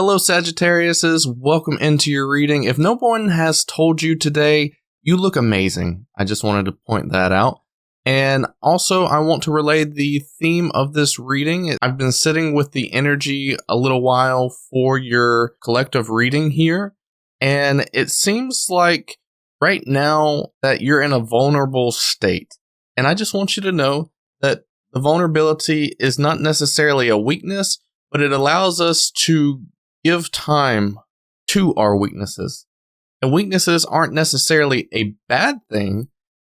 Hello, Sagittariuses. Welcome into your reading. If no one has told you today, you look amazing. I just wanted to point that out. And also, I want to relay the theme of this reading. I've been sitting with the energy a little while for your collective reading here. And it seems like right now that you're in a vulnerable state. And I just want you to know that the vulnerability is not necessarily a weakness, but it allows us to give time to our weaknesses. And weaknesses aren't necessarily a bad thing.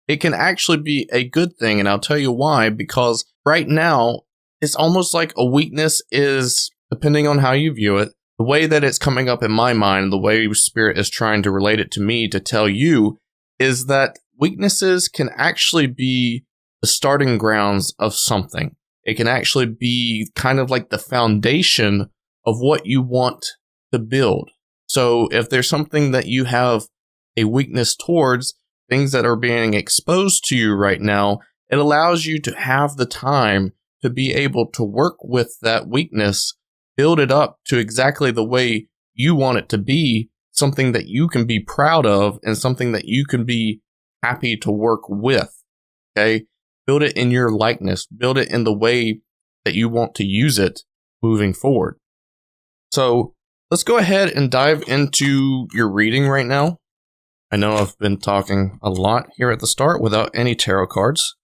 It can actually be a good thing. And I'll tell you why. Because right now, it's almost like a weakness is, depending on how you view it, the way that it's coming up in my mind, the way Spirit is trying to relate it to me to tell you, is that weaknesses can actually be the starting grounds of something. It can actually be kind of like the foundation of what you want to build. So if there's something that you have a weakness towards, things that are being exposed to you right now, it allows you to have the time to be able to work with that weakness, build it up to exactly the way you want it to be, something that you can be proud of and something that you can be happy to work with. Okay? Build it in your likeness, build it in the way that you want to use it moving forward. So let's go ahead and dive into your reading right now. I know I've been talking a lot here at the start without any tarot cards,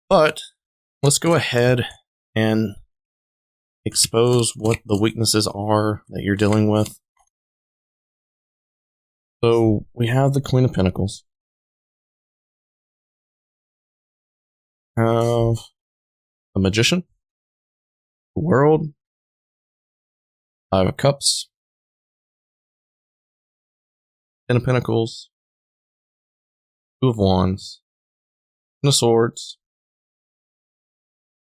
but let's go ahead and expose what the weaknesses are that you're dealing with. So we have the Queen of Pentacles. Have the Magician, the World, Five of Cups, Ten of Pentacles, Two of Wands, Ten of Swords,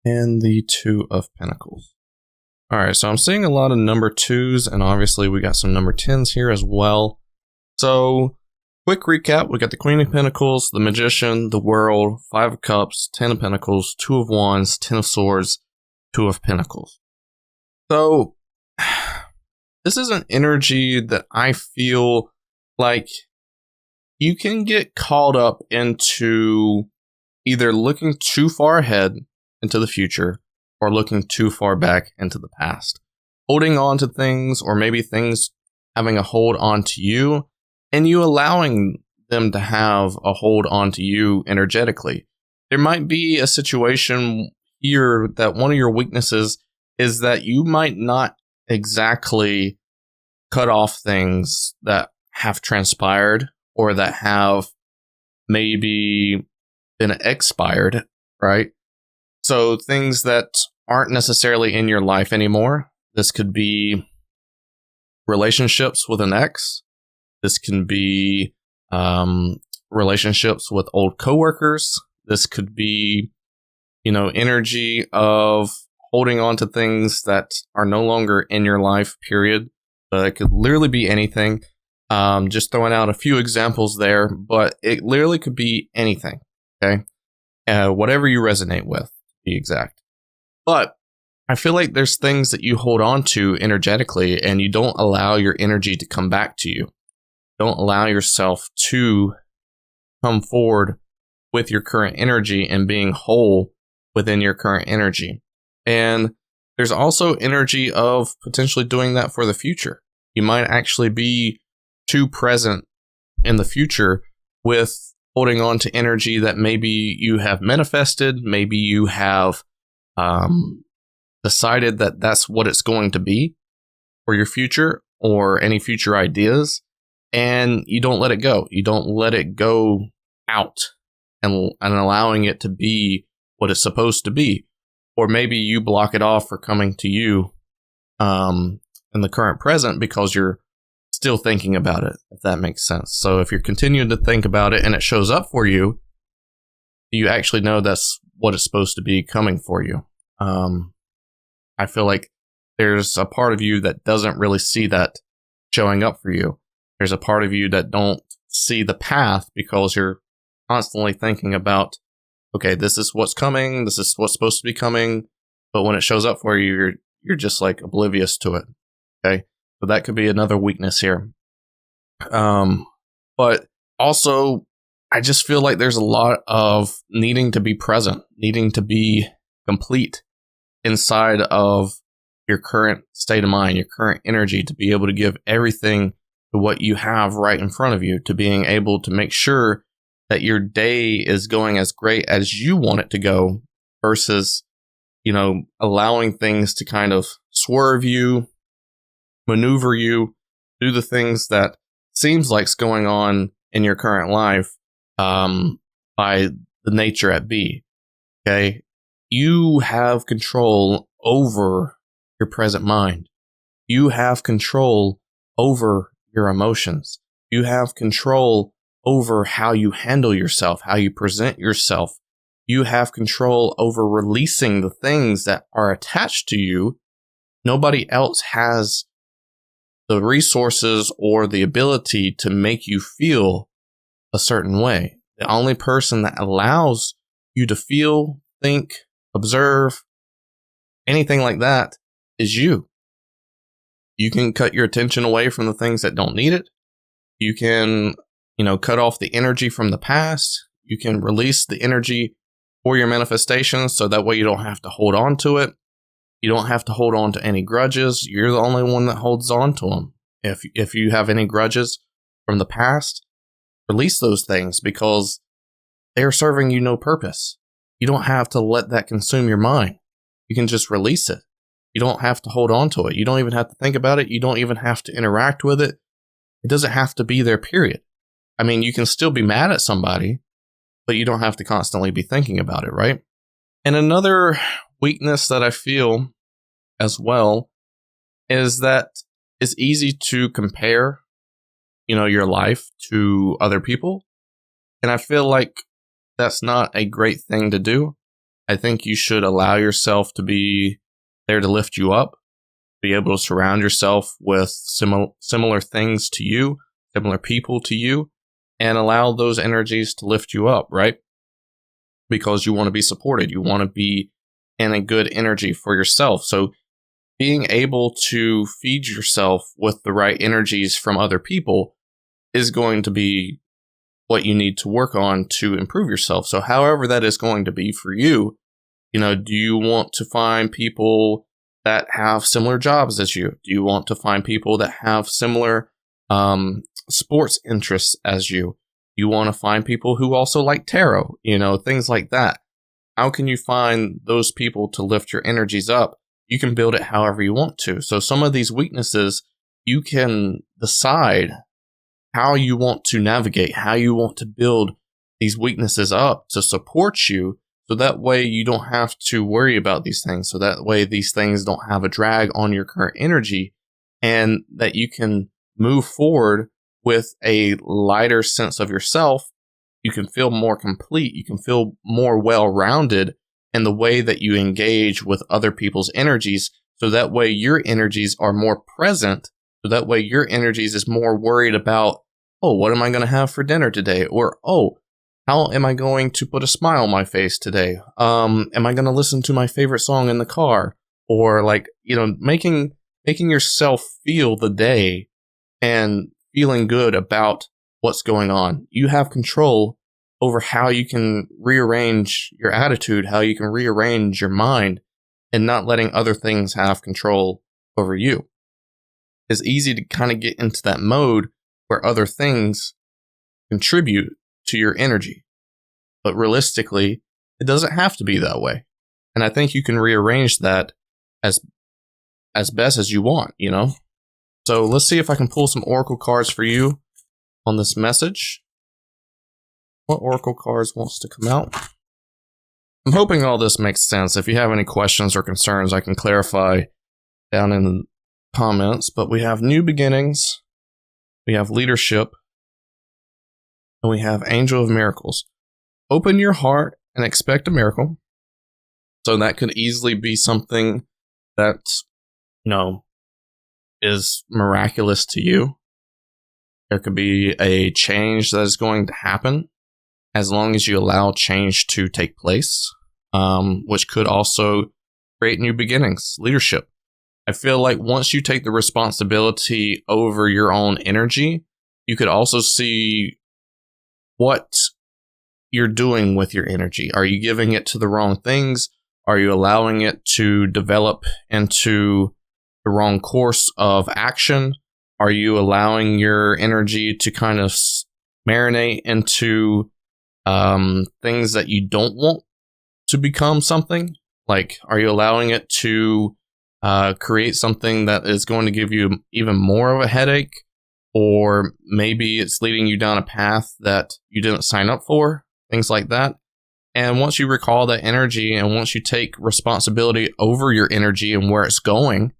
and the Two of Pentacles. Alright, so I'm seeing a lot of number 2s, and obviously we got some number 10s here as well. So, quick recap, we got the Queen of Pentacles, the Magician, the World, Five of Cups, Ten of Pentacles, Two of Wands, Ten of Swords, Two of Pentacles. So, this is an energy that I feel like you can get caught up into either looking too far ahead into the future or looking too far back into the past. Holding on to things, or maybe things having a hold on to you, and you allowing them to have a hold on to you energetically. There might be a situation here that one of your weaknesses is that you might not exactly cut off things that have transpired or that have maybe been expired, right? So things that aren't necessarily in your life anymore. This could be relationships with an ex. This can be relationships with old coworkers. This could be, energy of holding on to things that are no longer in your life, period. It could literally be anything. Just throwing out a few examples there, but it literally could be anything, okay? Whatever you resonate with, to be exact. But I feel like there's things that you hold on to energetically and you don't allow your energy to come back to you. Don't allow yourself to come forward with your current energy and being whole within your current energy. And there's also energy of potentially doing that for the future. You might actually be too present in the future with holding on to energy that maybe you have manifested, maybe you have decided that that's what it's going to be for your future or any future ideas, and you don't let it go. You don't let it go out and allowing it to be what it's supposed to be. Or maybe you block it off for coming to you in the current present because you're still thinking about it, if that makes sense. So if you're continuing to think about it and it shows up for you, you actually know that's what it's supposed to be coming for you. I feel like there's a part of you that doesn't really see that showing up for you. There's a part of you that don't see the path because you're constantly thinking about, okay, this is what's coming, this is what's supposed to be coming, but when it shows up for you, you're just like oblivious to it. Okay, So that could be another weakness here. But also, I just feel like there's a lot of needing to be present, needing to be complete inside of your current state of mind, your current energy, to be able to give everything to what you have right in front of you, to being able to make sure that your day is going as great as you want it to go versus, allowing things to kind of swerve you, maneuver you, do the things that seems like's going on in your current life by the nature at be. Okay? You have control over your present mind. You have control over your emotions. You have control over how you handle yourself, how you present yourself. You have control over releasing the things that are attached to you. Nobody else has the resources or the ability to make you feel a certain way. The only person that allows you to feel, think, observe, anything like that is you. You can cut your attention away from the things that don't need it. You can, cut off the energy from the past. You can release the energy for your manifestations so that way you don't have to hold on to it. You don't have to hold on to any grudges. You're the only one that holds on to them. If you have any grudges from the past, release those things because they are serving you no purpose. You don't have to let that consume your mind. You can just release it. You don't have to hold on to it. You don't even have to think about it. You don't even have to interact with it. It doesn't have to be there, period. I mean, you can still be mad at somebody, but you don't have to constantly be thinking about it, right? And another weakness that I feel as well is that it's easy to compare, your life to other people. And I feel like that's not a great thing to do. I think you should allow yourself to be there to lift you up, be able to surround yourself with similar things to you, similar people to you, and allow those energies to lift you up, right? Because you want to be supported. You want to be in a good energy for yourself. So being able to feed yourself with the right energies from other people is going to be what you need to work on to improve yourself. So however that is going to be for you, do you want to find people that have similar jobs as you? Do you want to find people that have similar sports interests as you? You want to find people who also like tarot, things like that. How can you find those people to lift your energies up? You can build it however you want to. So some of these weaknesses, you can decide how you want to navigate, how you want to build these weaknesses up to support you. So that way you don't have to worry about these things. So that way these things don't have a drag on your current energy and that you can move forward with a lighter sense of yourself. You can feel more complete. You can feel more well-rounded in the way that you engage with other people's energies. So that way your energies are more present. So that way your energies is more worried about, oh, what am I going to have for dinner today? Or, oh, how am I going to put a smile on my face today? Am I going to listen to my favorite song in the car? Or making yourself feel the day and feeling good about what's going on. You have control over how you can rearrange your attitude, how you can rearrange your mind, and not letting other things have control over you. It's easy to kind of get into that mode where other things contribute to your energy. But realistically, it doesn't have to be that way. And I think you can rearrange that as best as you want, So let's see if I can pull some oracle cards for you on this message. What oracle cards wants to come out? I'm hoping all this makes sense. If you have any questions or concerns, I can clarify down in the comments. But we have new beginnings, we have leadership, and we have angel of miracles. Open your heart and expect a miracle. So that could easily be something that, is miraculous to you. There could be a change that is going to happen as long as you allow change to take place, which could also create new beginnings, leadership. I feel like once you take the responsibility over your own energy, you could also see what you're doing with your energy. Are you giving it to the wrong things? Are you allowing it to develop into the wrong course of action? Are you allowing your energy to kind of marinate into things that you don't want to become something? Like, are you allowing it to create something that is going to give you even more of a headache? Or maybe it's leading you down a path that you didn't sign up for, things like that. And once you recall that energy, and once you take responsibility over your energy and where it's going,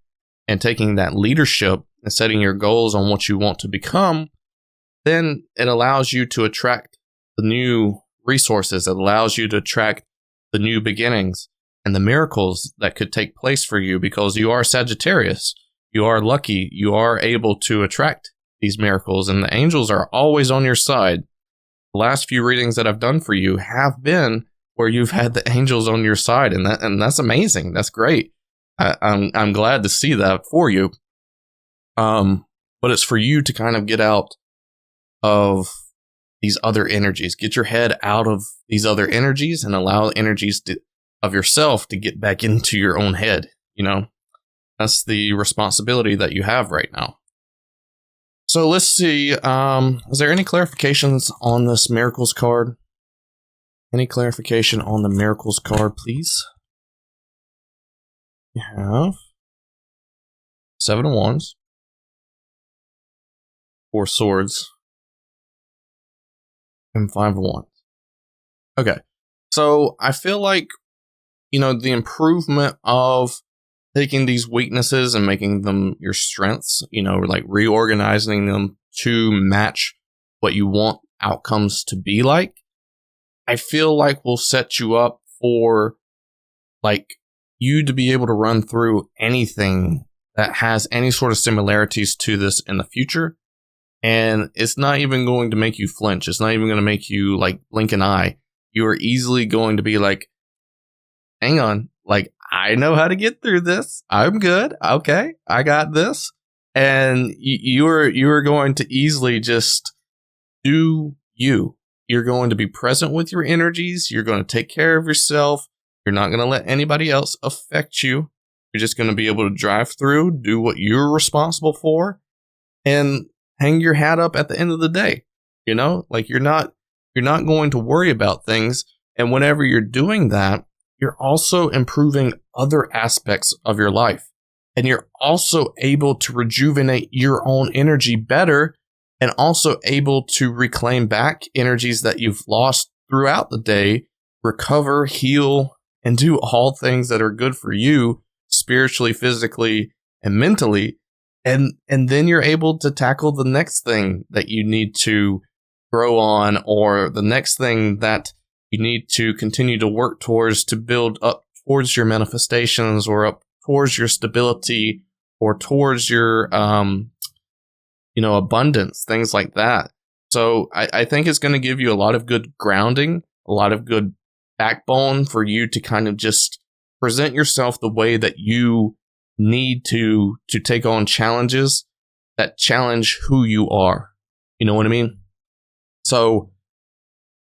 and taking that leadership and setting your goals on what you want to become, then it allows you to attract the new resources. It allows you to attract the new beginnings and the miracles that could take place for you, because you are Sagittarius. You are lucky. You are able to attract these miracles, and the angels are always on your side. The last few readings that I've done for you have been where you've had the angels on your side, and that's amazing. That's great. I'm glad to see that for you. But it's for you to kind of get out of these other energies. Get your head out of these other energies and allow energies of yourself to get back into your own head. You know, that's the responsibility that you have right now. So let's see. Is there any clarifications on this Miracles card? Any clarification on the Miracles card, please? You have 7 of Wands, 4 Swords, and 5 of Wands. Okay. So I feel like, the improvement of taking these weaknesses and making them your strengths, like reorganizing them to match what you want outcomes to be like, I feel like will set you up for like you to be able to run through anything that has any sort of similarities to this in the future. And it's not even going to make you flinch. It's not even going to make you like blink an eye. You are easily going to be like, hang on, like, I know how to get through this. I'm good. Okay, I got this. And you're going to easily just do you. You're going to be present with your energies. You're going to take care of yourself. You're not going to let anybody else affect you. You're just going to be able to drive through, do what you're responsible for, and hang your hat up at the end of the day. Like you're not going to worry about things. And whenever you're doing that, you're also improving other aspects of your life. And you're also able to rejuvenate your own energy better, and also able to reclaim back energies that you've lost throughout the day, recover, heal, and do all things that are good for you spiritually, physically, and mentally. And then you're able to tackle the next thing that you need to grow on, or the next thing that you need to continue to work towards to build up towards your manifestations, or up towards your stability, or towards your, abundance, things like that. So I think it's going to give you a lot of good grounding, a lot of good backbone for you to kind of just present yourself the way that you need to take on challenges that challenge who you are. You know what I mean? So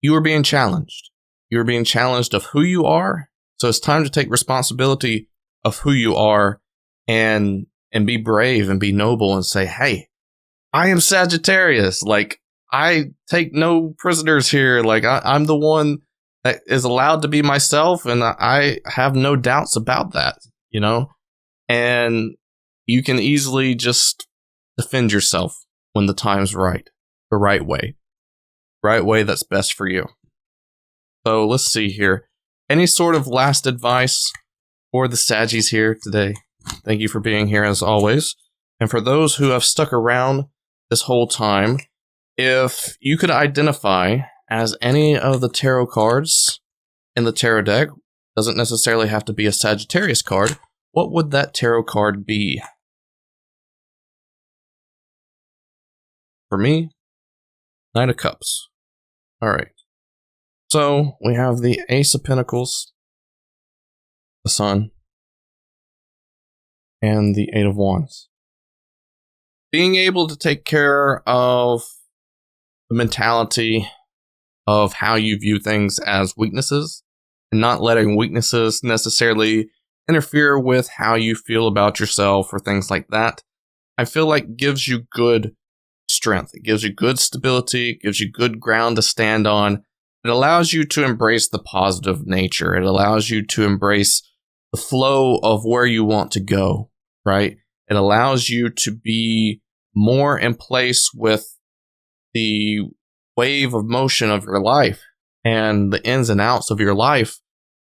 you are being challenged. You're being challenged of who you are. So it's time to take responsibility of who you are, and be brave and be noble and say, hey, I am Sagittarius. Like, I take no prisoners here. Like, I'm the one that is allowed to be myself, and I have no doubts about that, And you can easily just defend yourself when the time's right, the right way that's best for you. So let's see here. Any sort of last advice for the Saggies here today? Thank you for being here as always. And for those who have stuck around this whole time, if you could identify as any of the tarot cards in the tarot deck, doesn't necessarily have to be a Sagittarius card, what would that tarot card be? For me, Knight of Cups. All right. So we have the Ace of Pentacles, the Sun, and the Eight of Wands. Being able to take care of the mentality of how you view things as weaknesses and not letting weaknesses necessarily interfere with how you feel about yourself or things like that, I feel like gives you good strength. It gives you good stability. It gives you good ground to stand on. It allows you to embrace the positive nature. It allows you to embrace the flow of where you want to go, right? It allows you to be more in place with the wave of motion of your life and the ins and outs of your life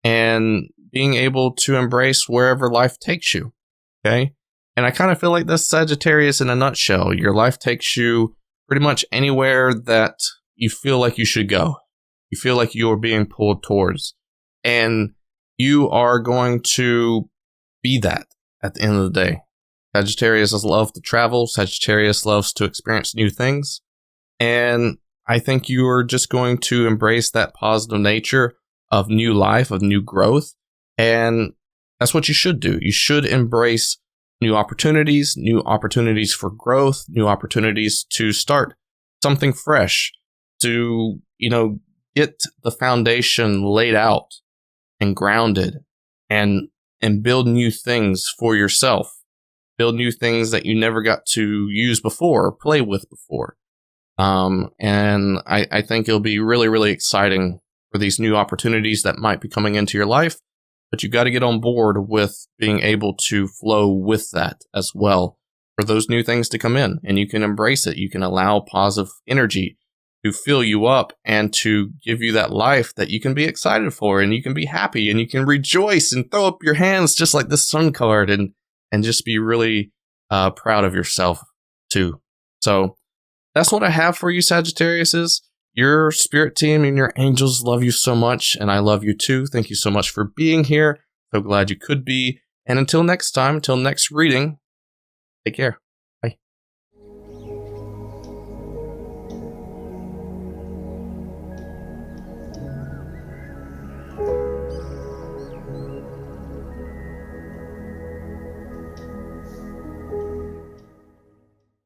and being able to embrace wherever life takes you, okay? And I kind of feel like that's Sagittarius in a nutshell. Your life takes you pretty much anywhere that you feel like you should go. You feel like you're being pulled towards. And you are going to be that at the end of the day. Sagittarius loves to travel. Sagittarius loves to experience new things. And I think you are just going to embrace that positive nature of new life, of new growth. And that's what you should do. You should embrace new opportunities for growth, new opportunities to start something fresh, to, get the foundation laid out and grounded and build new things for yourself. Build new things that you never got to use before or play with before. And I think it'll be really, really exciting for these new opportunities that might be coming into your life. But you got to get on board with being able to flow with that as well for those new things to come in. And you can embrace it. You can allow positive energy to fill you up and to give you that life that you can be excited for and you can be happy and you can rejoice and throw up your hands just like the sun card and just be really proud of yourself too. So that's what I have for you, Sagittarius. Your spirit team and your angels love you so much, and I love you too. Thank you so much for being here. So glad you could be. And until next time, until next reading, take care.